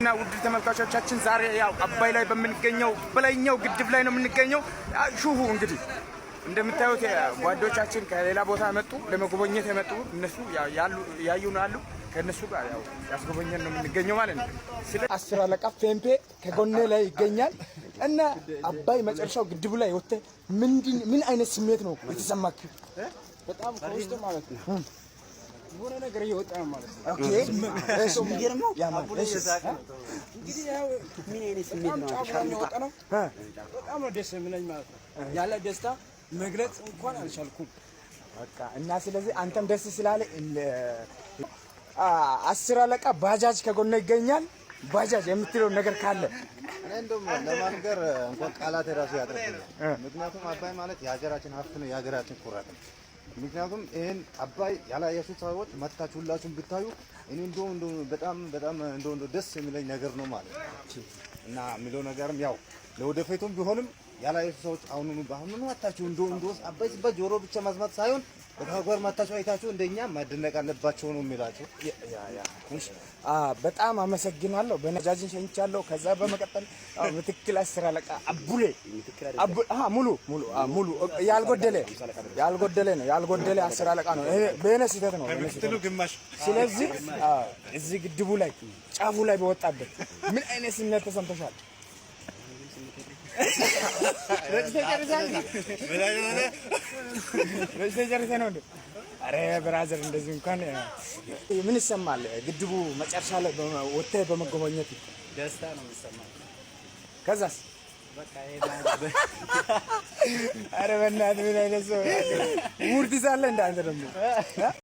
እና ውድ ተመልካቾቻችን ዛሬ ያው አባይ ላይ በምንገኘው በላይኛው ግድብ ላይ ነው የምንገኘው። ሹሁ እንግዲህ እንደምታዩት ጓዶቻችን ከሌላ ቦታ መጡ ለመጎብኘት የመጡ እነሱ ያዩን አሉ። ከነሱ ጋር ያው ያስጎበኘን ነው የምንገኘው ማለት ነው። ስለ 10 አለቃ ፌምፔ ከጎኔ ላይ ይገኛል እና አባይ መጨረሻው ግድቡ ላይ ወጥተ ምን አይነት ስሜት ነው የተሰማክ? በጣም ከውስጥ ማለት ነው የሆነ ነገር እየወጣ ነው ማለት ነው። ኦኬ እሱ የሚገርመው እንግዲህ ያው ምን አይነት ስሜት ነው እየወጣ ነው። በጣም ነው ደስ የሚለኝ ማለት ነው። ያለ ደስታ መግለጽ እንኳን አልቻልኩም። በቃ እና ስለዚህ አንተም ደስ ስላለ 10 አለቃ ባጃጅ ከጎነ ይገኛል። ባጃጅ የምትለው ነገር ካለ እኔ እንደውም ለማንገር እንኳን ቃላት ራሱ ያጥረኛል። ምክንያቱም አባይ ማለት የሀገራችን ሀብት ነው፣ የሀገራችን ኩራት ነው። ምክንያቱም ይሄን አባይ ያላያችሁ ሰዎች መጥታችሁ ሁላችሁም ብታዩ እኔ እንደው በጣም ደስ የሚለኝ ነገር ነው ማለት ነው። እና የሚለው ነገርም ያው ለወደፊቱም ቢሆንም ያላያችሁ ሰዎች አሁኑኑ መጥታችሁ እንደው አባይ ሲባል ጆሮ ብቻ መስማት ሳይሆን በተግባር መጥታችሁ አይታችሁ እንደኛ ማድነቅ አለባችሁ ነው የሚላችሁ። በጣም አመሰግናለሁ። በነጃጅን ሸኝቻለሁ። ከዛ በመቀጠል ምትክል 10 አለቃ አቡሌ ሙሉ ያልጎደለ 10 አለቃ ነው። ይሄ በእኔ ስህተት ነው ግማሽ። ስለዚህ እዚህ ግድቡ ላይ ጫፉ ላይ በወጣበት ምን አይነት ስሜት ተሰምቶሻል? ረጅተህ ነው እንዴ? አረ ብራዘር እንደዚህ እንኳን ምን ይሰማል? ግድቡ መጨረሻ ላይ ወጥተህ በመጎብኘት ደስታ ነው የሚሰማው። ከዛስ በቃ አረ በእናትህ ምን አይነት ሰው ውርድ ይዛለህ እንዳንተ ደግሞ